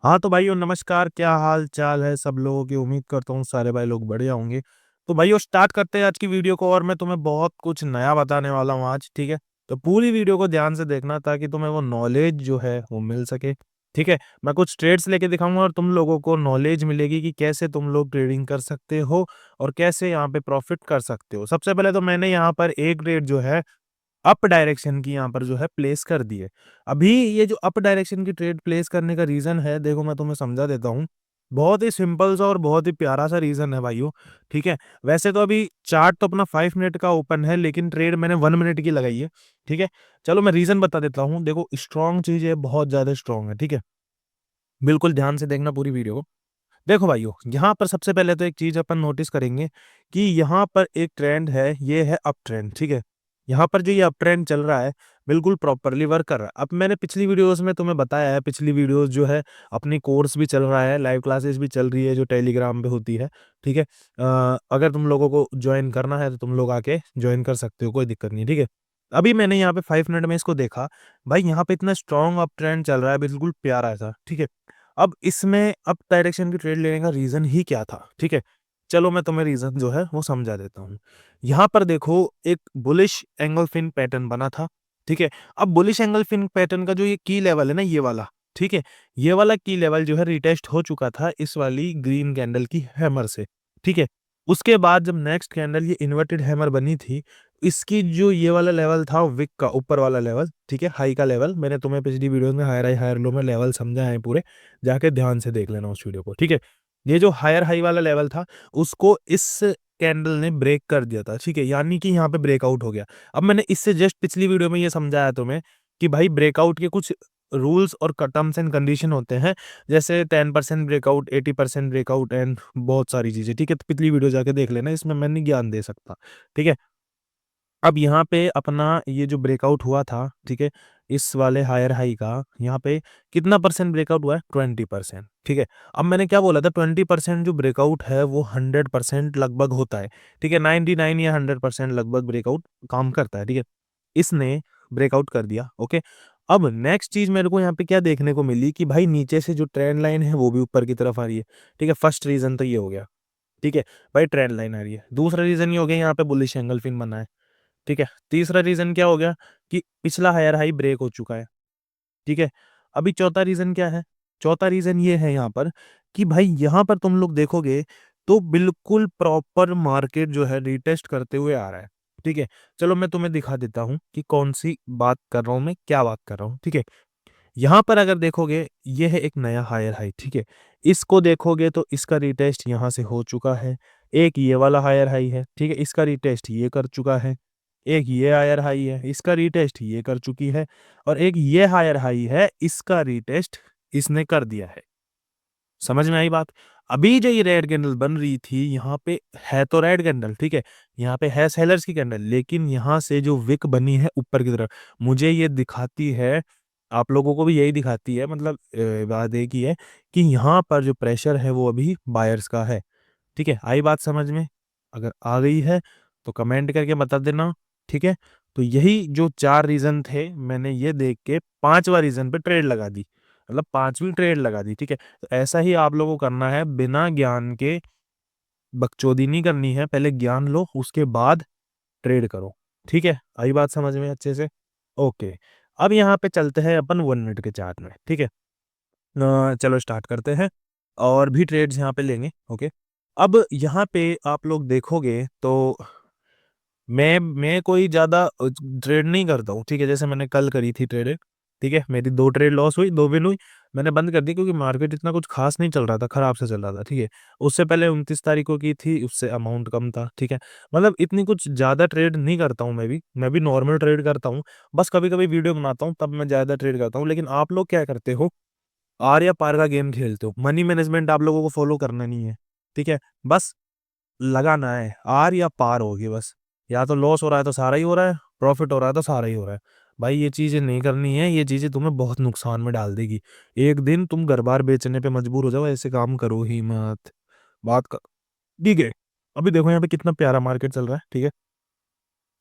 हाँ, तो भाइयों नमस्कार, क्या हाल-चाल है सब लोगों की? उम्मीद करता हूँ सारे भाई लोग बढ़िया होंगे। तो भाइयों स्टार्ट करते हैं आज की वीडियो को और मैं तुम्हें बहुत कुछ नया बताने वाला हूँ आज, ठीक है? तो पूरी वीडियो को ध्यान से देखना ताकि तुम्हें वो नॉलेज जो है वो मिल सके, ठीक है? मैं कुछ ट्रेड्स लेके दिखाऊँगा और तुम लोगों को नॉलेज मिलेगी कि कैसे तुम लोग ट्रेडिंग कर सकते हो और कैसे यहाँ पे प्रॉफ़िट कर सकते हो। सबसे पहले तो मैंने यहाँ पर एक ट्रेड जो है अप डायरेक्शन की यहाँ पर जो है प्लेस कर दी है। अभी ये जो अप डायरेक्शन की ट्रेड प्लेस करने का रीज़न है, देखो मैं तुम्हें समझा देता हूँ। बहुत ही सिंपल सा और बहुत ही प्यारा सा रीज़न है भाइयों, ठीक है? वैसे तो अभी चार्ट तो अपना 5 मिनट का ओपन है, लेकिन ट्रेड मैंने 1 मिनट की लगाई है, ठीक है? चलो मैं रीज़न बता देता हूँ। देखो स्ट्रॉन्ग चीज़ है, बहुत ज़्यादा स्ट्रॉन्ग है, ठीक है? बिल्कुल ध्यान से देखना पूरी वीडियो को। देखो भाइयों, यहाँ पर सबसे पहले तो एक चीज़ अपन नोटिस करेंगे कि यहाँ पर एक ट्रेंड है, ये है अप ट्रेंड, ठीक है? यहाँ पर जो ये अप ट्रेंड चल रहा है, बिल्कुल प्रॉपर्ली वर्क कर रहा है। अब मैंने पिछली वीडियोज़ में तुम्हें बताया है, पिछली वीडियोज़ जो है अपनी कोर्स भी चल रहा है, लाइव क्लासेस भी चल रही है जो टेलीग्राम पे होती है, ठीक है? अगर तुम लोगों को जॉइन करना है तो तुम लोग आके जॉइन कर सकते हो, कोई दिक्कत नहीं, ठीक है? अभी मैंने यहाँ पे 5 मिनट में इसको देखा, भाई यहाँ पे इतना स्ट्रॉन्ग अप ट्रेंड चल रहा है, बिल्कुल प्यारा-सा, ठीक है? अब इसमें अप डायरेक्शन की ट्रेड लेने का रीज़न ही क्या था, ठीक है? चलो मैं तुम्हें रीज़न जो है वो समझा देता हूँ। यहाँ पर देखो एक बुलिश एंगलफिन पैटर्न बना था, ठीक है? अब बुलिश एंगलफिन पैटर्न का जो ये की लेवल है ना ये वाला, ठीक है? ये वाला की लेवल जो है रिटेस्ट हो चुका था इस वाली ग्रीन कैंडल की हैमर से, ठीक है? उसके बाद जब नेक्स्ट कैंडल ये इन्वर्टेड हैमर बनी थी, इसकी जो ये वाला लेवल था विक का ऊपर वाला लेवल, ठीक है? हाई का लेवल मैंने तुम्हें पिछली वीडियोज़ में हायर हाई, हायर लो में लेवल समझाए हैं पूरे। जाके ध्यान से देख लेना उस वीडियो को, ठीक है? ये जो हायर हाई वाला लेवल था, उसको इस कैंडल ने ब्रेक कर दिया था, ठीक है? यानी कि यहाँ पे ब्रेकआउट हो गया। अब मैंने इससे जस्ट पिछली वीडियो में ये समझाया तुम्हें कि भाई ब्रेकआउट के कुछ रूल्स और क टर्म्स एंड कंडीशन होते हैं, जैसे 10% ब्रेकआउट, 80% ब्रेकआउट एंड बहुत सारी चीज़ें, ठीक है? तो पिछली वीडियो जाके देख लेना, इसमें मैं नहीं ज्ञान दे सकता, ठीक है? अब यहाँ पे अपना ये जो ब्रेकआउट हुआ था, ठीक है? इस वाले हायर हाई का यहाँ पे कितना परसेंट ब्रेकआउट हुआ है? 20%, ठीक है? अब मैंने क्या बोला था 20% जो ब्रेकआउट है वो 100% लगभग होता है, ठीक है? 99 या 100% लगभग ब्रेकआउट काम करता है, ठीक है? इसने ब्रेकआउट कर दिया, ओके? अब नेक्स्ट चीज़ मेरे को यहाँ पे क्या देखने को मिली कि भाई नीचे से जो ट्रेंड लाइन है वो भी ऊपर की तरफ आ रही है, ठीक है? फर्स्ट रीज़न तो ये हो गया, ठीक है? भाई ट्रेंड लाइन आ रही है। दूसरा रीज़न ये हो गया यहाँ पे बुलिश एंगल फिन बना है। ठीक है? तीसरा रीज़न क्या हो गया कि पिछला हायर हाई ब्रेक हो चुका है, ठीक है? अभी चौथा रीज़न क्या है? चौथा रीज़न ये है यहाँ पर कि भाई यहाँ पर तुम लोग देखोगे तो बिल्कुल प्रॉपर मार्केट जो है रीटेस्ट करते हुए आ रहा है, ठीक है? चलो मैं तुम्हें दिखा देता हूँ कि कौन-सी बात कर रहा हूँ मैं, क्या बात कर रहा हूँ, ठीक है? यहाँ पर अगर देखोगे ये है एक नया हायर हाई, ठीक है? इसको देखोगे तो इसका रीटेस्ट यहाँ से हो चुका है। एक ये वाला हायर हाई है, ठीक है? इसका रीटेस्ट ये कर चुका है। एक ये हायर हाई है, इसका रीटेस्ट ये कर चुकी है और एक ये हायर हाई है, इसका रीटेस्ट इसने कर दिया है। समझ में आई बात? अभी जो ये रेड कैंडल बन रही थी, यहाँ पे है तो रेड कैंडल, ठीक है? यहाँ पे है सेलर्स की कैंडल, लेकिन यहाँ से जो विक बनी है ऊपर की तरफ, मुझे ये दिखाती है, आप लोगों को भी यही दिखाती है, मतलब बात एक ही है कि यहाँ पर जो प्रेशर है वो अभी बायर्स का है, ठीक है? आई बात समझ में? अगर आ गई है तो कमेंट करके बता देना, ठीक है? तो यही जो 4 रीज़न थे, मैंने ये देख के 5वाँ रीज़न पे ट्रेड लगा दी। मतलब 5वीं ट्रेड लगा दी, ठीक है? तो ऐसा ही आप लोगों को करना है, बिना ज्ञान के बकचोदी नहीं करनी है, पहले ज्ञान लो, उसके बाद ट्रेड करो, ठीक है? आई बात समझ में अच्छे से? ओके, अब यहाँ पे चलते हैं अपन 1 मिनट के चार्ट में, ठीक है? चलो स्टार्ट करते हैं और भी ट्रेड्स यहाँ पे लेंगे, ओके? अब यहाँ पे आप लोग देखोगे तो मैं कोई ज़्यादा ट्रेड नहीं करता हूँ, ठीक है? जैसे मैंने कल करी थी ट्रेड, ठीक है? मेरी 2 ट्रेड लॉस हुई, 2 विन हुई। मैंने बंद कर दी क्योंकि मार्केट इतना कुछ ख़ास नहीं चल रहा था, खराब से चल रहा था, ठीक है? उससे पहले 29 तारीख को की थी, उससे अमाउंट कम था, ठीक है? मतलब इतनी कुछ ज़्यादा ट्रेड नहीं करता हूँ मैं भी नॉर्मल ट्रेड करता हूँ। बस कभी-कभी वीडियो बनाता हूँ, तब मैं ज़्यादा ट्रेड करता हूँ। लेकिन आप लोग क्या करते हो, आर या पार का गेम खेलते हो। मनी मैनेजमेंट आप लोगों को फ़ॉलो करना नहीं है, ठीक है? बस लगाना है, आर या पार होगी बस। या तो लॉस हो रहा है तो सारा ही हो रहा है, प्रॉफ़िट हो रहा है तो सारा ही हो रहा है। भाई ये चीज़ें नहीं करनी है, ये चीज़ें तुम्हें बहुत नुकसान में डाल देगी। एक दिन तुम घर-बार बेचने पे मजबूर हो जाओ, ऐसे काम करो ही मत। बात क ठीक है, अभी देखो यहाँ पे कितना प्यारा मार्केट चल रहा है, ठीक है?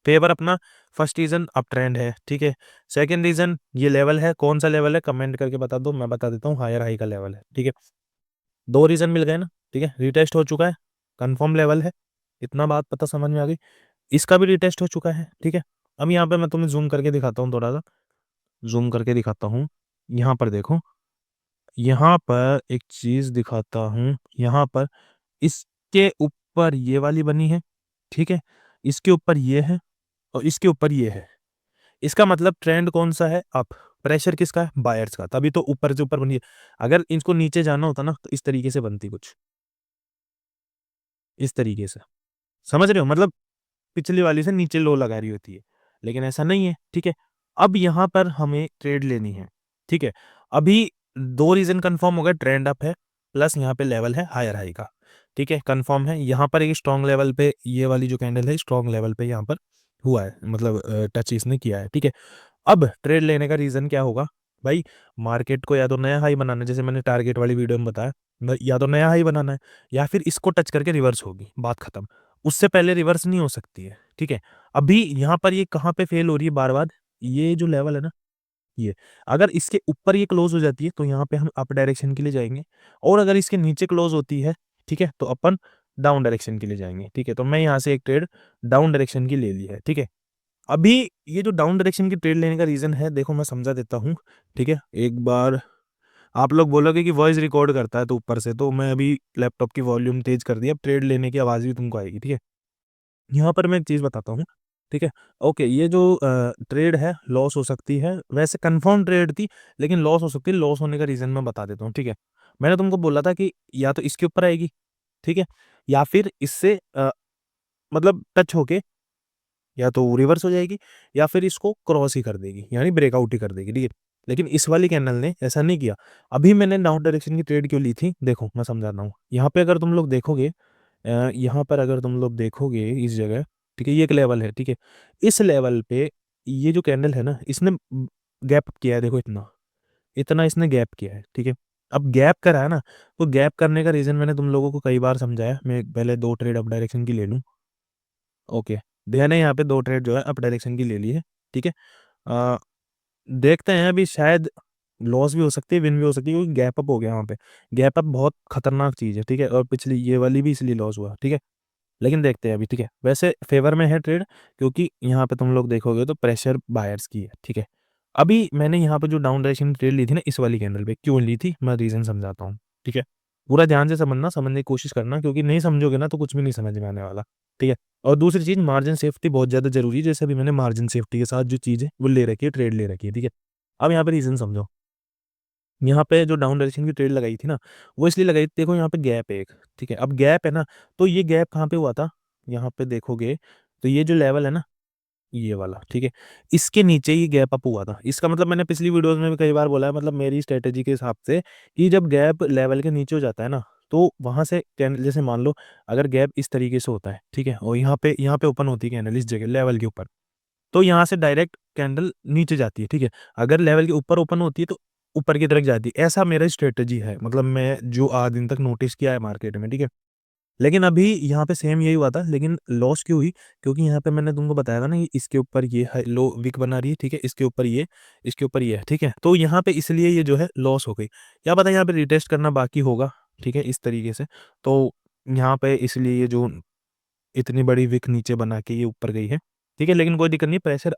फेवर अपना फर्स्ट रीजन अप ट्रेंड है, ठीक है। सेकंड रीजन ये लेवल है, कौन सा लेवल है कमेंट करके बता दो, मैं बता देता हूँ, हायर हाई का लेवल है, ठीक है। दो रीजन मिल गए ना, ठीक है। रिटेस्ट हो चुका है, कंफर्म लेवल है, इतना बात पता समझ में आ गई। इसका भी रिटेस्ट हो चुका है, ठीक है। अब यहाँ पे मैं तुम्हें जूम करके दिखाता हूँ, थोड़ा सा जूम करके दिखाता हूँ। यहाँ पर देखो, यहाँ पर एक चीज दिखाता हूँ, यहाँ पर इसके ऊपर ये वाली बनी है, ठीक है। इसके ऊपर ये है और इसके ऊपर ये है। इसका मतलब ट्रेंड कौन सा है, अप। प्रेशर किसका है, बायर्स का, तभी तो ऊपर से ऊपर बनी है। अगर इनको नीचे जाना होता ना तो इस तरीके से बनती, कुछ इस तरीके से, समझ रहे हो, मतलब पिछली वाली से नीचे लो लगा रही होती है, लेकिन ऐसा नहीं है, ठीक है। अब यहाँ पर हमें ट्रेड लेनी है, ठीक है। अभी दो रीजन कंफर्म हो गए, ट्रेंड अप है प्लस यहाँ पे लेवल है हायर हाई का, ठीक है, कंफर्म है। यहाँ पर एक स्ट्रॉन्ग लेवल पे ये वाली जो कैंडल है स्ट्रॉन्ग लेवल पे यहाँ पर हुआ है, मतलब टच इसने किया है, ठीक है। अब ट्रेड लेने का रीजन क्या होगा भाई, मार्केट को या तो नया हाई बनाना है, जैसे मैंने टारगेट वाली वीडियो में बताया, या तो नया हाई बनाना है, या फिर इसको टच करके रिवर्स होगी, बात खत्म। उससे पहले रिवर्स नहीं हो सकती है, ठीक है। अभी यहाँ पर ये कहाँ पे फेल हो रही है बार बार, ये जो लेवल है ना, ये अगर इसके ऊपर ये क्लोज हो जाती है तो यहाँ पे हम अप डायरेक्शन के लिए जाएंगे, और अगर इसके नीचे क्लोज होती है, ठीक है, तो अपन डाउन डायरेक्शन के लिए जाएंगे, ठीक है। तो मैं यहाँ से एक ट्रेड डाउन डायरेक्शन की ले ली है, ठीक है। अभी ये जो डाउन डायरेक्शन की ट्रेड लेने का रीजन है, देखो मैं समझा देता हूँ, ठीक है। एक बार आप लोग बोलोगे कि वॉइस रिकॉर्ड करता है तो ऊपर से, तो मैं अभी लैपटॉप की वॉल्यूम तेज कर दी, अब ट्रेड लेने की आवाज़ भी तुमको आएगी, ठीक है। यहाँ पर मैं एक चीज़ बताता हूँ, ठीक है। ओके, ये जो ट्रेड है लॉस हो सकती है, वैसे कंफर्म ट्रेड थी लेकिन लॉस हो सकती है। लॉस होने का रीज़न मैं बता देता हूँ, ठीक है। मैंने तुमको बोला था कि या तो इसके ऊपर आएगी, ठीक है, या फिर इससे मतलब टच होके या तो रिवर्स हो जाएगी, या फिर इसको क्रॉस ही कर देगी, यानी ब्रेकआउट ही कर देगी, ठीक है। लेकिन इस वाली कैंडल ने ऐसा नहीं किया। अभी मैंने डाउन डायरेक्शन की ट्रेड क्यों ली थी, देखो मैं समझाता हूँ। यहाँ पे अगर तुम लोग देखोगे, यहाँ पर अगर तुम लोग देखोगे इस जगह, ठीक है, ये एक लेवल है, ठीक है। इस लेवल पे ये जो कैंडल है ना, इसने गैप किया है, देखो इतना इतना इसने गैप किया है, ठीक है। अब गैप करा है ना, तो गैप करने का रीजन मैंने तुम लोगों को कई बार समझाया। मैं पहले दो ट्रेड अप डायरेक्शन की ले लूँ, ओके। मैंने यहाँ पे दो ट्रेड जो है अप डायरेक्शन की ले ली है, ठीक है। अ, देखते हैं, अभी शायद लॉस भी हो सकती है, विन भी हो सकती है, क्योंकि गैप अप हो गया वहाँ पे। गैप अप बहुत खतरनाक चीज़ है, ठीक है, और पिछली ये वाली भी इसलिए लॉस हुआ, ठीक है। लेकिन देखते हैं अभी, ठीक है। वैसे फेवर में है ट्रेड, क्योंकि यहाँ पे तुम लोग देखोगे तो प्रेशर बायर्स की है, ठीक है। अभी मैंने यहाँ पे जो डाउन डायरेक्शन ट्रेड ली थी ना, इस वाली कैंडल पे क्यों ली थी, मैं रीज़न समझाता हूँ, ठीक है। पूरा ध्यान से समझने की कोशिश करना, क्योंकि नहीं समझोगे ना तो कुछ भी नहीं समझ में आने वाला, ठीक है। और दूसरी चीज़, मार्जिन सेफ्टी बहुत ज़्यादा ज़रूरी है। जैसे अभी मैंने मार्जिन सेफ्टी के साथ जो चीज़ है वो ले रखी है, ट्रेड ले रखी है, ठीक है। अब यहाँ पे रीज़न समझो, यहाँ पे जो डाउन डायरेक्शन की ट्रेड लगाई थी ना, वो इसलिए लगाई थी, देखो यहाँ पे गैप है एक, ठीक है। अब गैप है ना, तो ये गैप कहाँ पे हुआ था, यहाँ पे देखोगे तो ये जो लेवल है ना, ये वाला, ठीक है, इसके नीचे ही गैप अप हुआ था। इसका मतलब मैंने पिछली वीडियोस में भी कई बार बोला है, मतलब मेरी स्ट्रेटेजी के हिसाब से, कि जब गैप लेवल के नीचे हो जाता है ना, तो वहां से कैंडल, जैसे मान लो अगर गैप इस तरीके से होता है, ठीक है, और यहाँ पे ओपन होती है कैंडल इस जगह लेवल के ऊपर, तो यहाँ से डायरेक्ट कैंडल नीचे जाती है, ठीक है। अगर लेवल के ऊपर ओपन होती है तो ऊपर की तरफ जाती है। ऐसा मेरा स्ट्रेटेजी है, मतलब मैं जो आज दिन तक नोटिस किया है मार्केट में, ठीक है। लेकिन अभी यहाँ पे सेम यही हुआ था, लेकिन लॉस क्यों हुई, क्योंकि यहाँ पे मैंने तुमको बताया था ना, कि इसके ऊपर ये लो विक बना रही है, ठीक है, इसके ऊपर ये, इसके ऊपर ये है, ठीक है। तो यहाँ पे इसलिए ये जो है लॉस हो गई। क्या पता यहाँ पे रिटेस्ट करना बाकी होगा, ठीक है, इस तरीके से। तो यहाँ पे इसलिए ये जो इतनी बड़ी विक नीचे बना के ये ऊपर गई है, ठीक है। लेकिन कोई दिक्कत नहीं, प्रेशर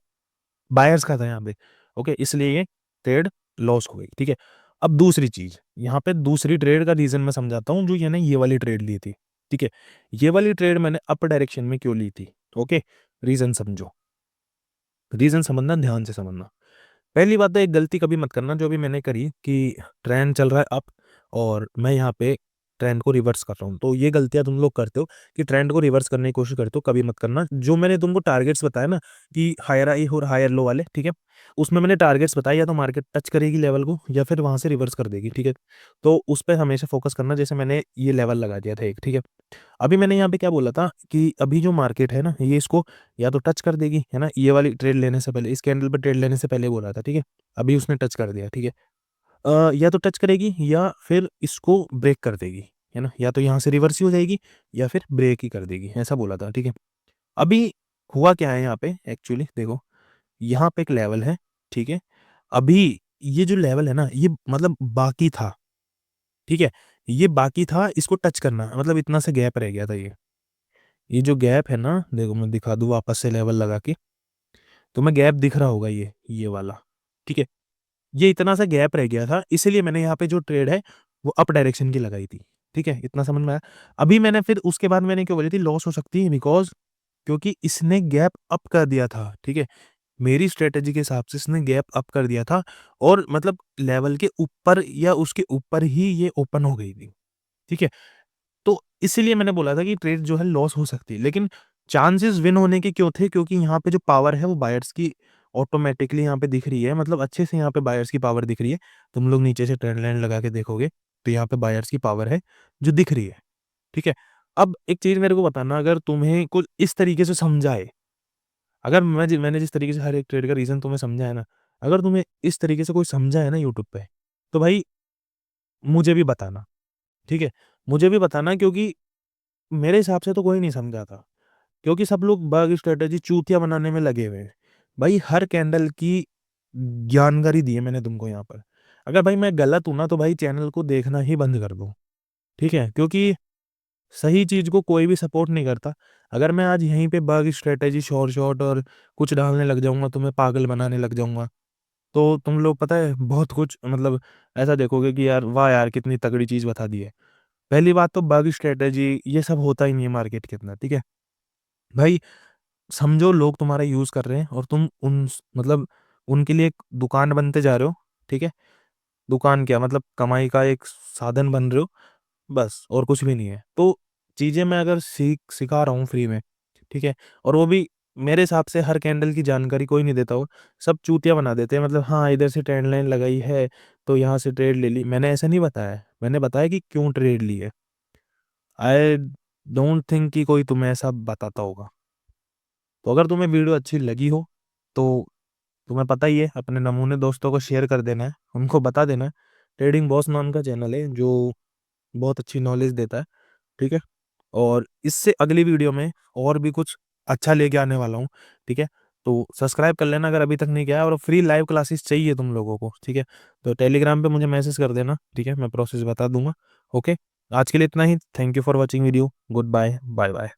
बायर्स का था यहाँ पे, ओके, इसलिए ये ट्रेड लॉस हो गई, ठीक है। अब दूसरी चीज, यहाँ पे दूसरी ट्रेड का रीजन मैं समझाता हूँ, जो ये ना ये वाली ट्रेड ली थी, ठीक है। ये वाली ट्रेड मैंने अप डायरेक्शन में क्यों ली थी, ओके, रीजन समझो, रीजन समझना, ध्यान से समझना। पहली बात तो एक गलती कभी मत करना जो भी मैंने करी, कि ट्रेंड चल रहा है अप और मैं यहाँ पे ट्रेंड को रिवर्स कर रहा हूँ। तो ये गलतियाँ तुम लोग करते हो, कि ट्रेंड को रिवर्स करने की कोशिश करते हो, कभी मत करना। जो मैंने तुमको टारगेट्स बताया ना, कि हायर हाई और हायर लो वाले, ठीक है, उसमें मैंने टारगेट्स बताया, या तो मार्केट टच करेगी लेवल को या फिर वहां से रिवर्स कर देगी, ठीक है। तो उस पर हमेशा फोकस करना। जैसे मैंने ये लेवल लगा दिया था एक, ठीक है। अभी मैंने यहाँ पे क्या बोला था, कि अभी जो मार्केट है ना, ये इसको या तो टच कर देगी, है ना, ये वाली ट्रेड लेने से पहले, इस कैंडल पर ट्रेड लेने से पहले बोला था, ठीक है। अभी उसने टच कर दिया, ठीक है। या तो टच करेगी या फिर इसको ब्रेक कर देगी, है ना, या तो यहाँ से रिवर्स ही हो जाएगी या फिर ब्रेक ही कर देगी, ऐसा बोला था, ठीक है। अभी हुआ क्या है यहाँ पे एक्चुअली देखो, यहाँ पे एक लेवल है, ठीक है? अभी ये जो लेवल है ना, ये मतलब बाकी था, ठीक है? ये बाकी था इसको टच करना, मतलब इतना सा गैप रह गया था ये। ये जो गैप है ना, देखो मैं दिखा दूँ वापस से लेवल लगा के, तुम्हें गैप दिख रहा होगा ये वाला, ठीक है? ये इतना सा गैप रह गया था, इसीलिए मैंने यहाँ पे जो ट्रेड है, वो अप डायरेक्शन की लगाई थी, ठीक है? इतना समझ में आया? अभी मैंने फिर उसके बाद मैंने क्यों बोली थी लॉस हो सकती है बिकॉज़ क्योंकि इसने गैप अप कर दिया था, ठीक है? मेरी स्ट्रैटेजी के हिसाब से इसने गैप अप कर दिया था और मतलब लेवल के ऊपर या उसके ऊपर ही ये ओपन हो गई थी, ठीक है? तो इसीलिए मैंने बोला था कि ट्रेड जो है लॉस हो सकती है, लेकिन चांसेस विन होने के क्यों थे? क्योंकि यहाँ पे जो पावर है वो बायर्स की ऑटोमैटिकली यहाँ पे दिख रही है, मतलब अच्छे से यहाँ पे बायर्स की पावर दिख रही है। तुम लोग नीचे से ट्रेंड लाइन लगा के देखोगे, तो यहाँ पे बायर्स की पावर है जो दिख रही है, ठीक है? अब एक चीज़ मेरे को बताना, अगर तुम्हें कुछ इस तरीके से समझाए, अगर मैंने जिस तरीके से हर एक ट्रेड का रीज़न तुम्हें समझाया ना, अगर तुम्हें इस तरीके से कोई समझा है ना यूट्यूब पे, तो भाई मुझे भी बताना, ठीक है? मुझे भी बताना क्योंकि मेरे हिसाब से तो कोई नहीं समझा था, क्योंकि सब लोग बग स्ट्रैटेजी चूतिया बनाने में लगे हुए हैं। भाई हर कैंडल की जानकारी दी है मैंने तुमको यहाँ पर। अगर भाई मैं गलत हूँ ना, तो भाई चैनल को देखना ही बंद कर दो, ठीक है? क्योंकि सही चीज़ को कोई भी सपोर्ट नहीं करता। अगर मैं आज यहीं पे बग स्ट्रैटेजी शॉर्ट और कुछ डालने लग जाऊँगा, तुम्हें पागल बनाने लग जाऊँगा, तो तुम लोग पता है बहुत कुछ मतलब ऐसा देखोगे कि यार वाह यार! कितनी तगड़ी चीज़ बता दी है। पहली बात तो बग स्ट्रैटेजी ये सब होता ही नहीं है मार्केट के अंदर, ठीक है? भाई समझो लोग तुम्हारा यूज़ कर रहे हैं और तुम मतलब उनके लिए एक दुकान बनते जा रहे हो, ठीक है? दुकान क्या मतलब कमाई का एक साधन बन रहे हो, बस और कुछ भी नहीं है। तो चीज़ें मैं अगर सिखा रहा हूँ फ्री में, ठीक है? और वो भी मेरे हिसाब से हर कैंडल की जानकारी कोई नहीं देता हो, सब चूतिया बना देते हैं मतलब हाँ, इधर से ट्रेंड लाइन लगाई है, तो यहाँ से ट्रेड ले ली। मैंने ऐसा नहीं बताया है, मैंने बताया कि क्यों ट्रेड ली है। आई डोंट थिंक कि कोई तुम्हें ऐसा बताता होगा। तो अगर तुम्हें वीडियो अच्छी लगी हो, तो तुम्हें पता ही है अपने नमूने दोस्तों को शेयर कर देना है, उनको बता देना है। ट्रेडिंग बॉस नाम का चैनल है जो बहुत अच्छी नॉलेज देता है, ठीक है? और इससे अगली वीडियो में और भी कुछ अच्छा लेके आने वाला हूँ, ठीक है? तो सब्सक्राइब कर लेना अगर अभी तक नहीं किया है और फ्री लाइव क्लासेस चाहिए तुम लोगों को, ठीक है? तो टेलीग्राम पे मुझे मैसेज कर देना, ठीक है? मैं प्रोसेस बता दूँगा, ओके? आज के लिए इतना ही। Thank you for watching video. Good bye, bye-bye.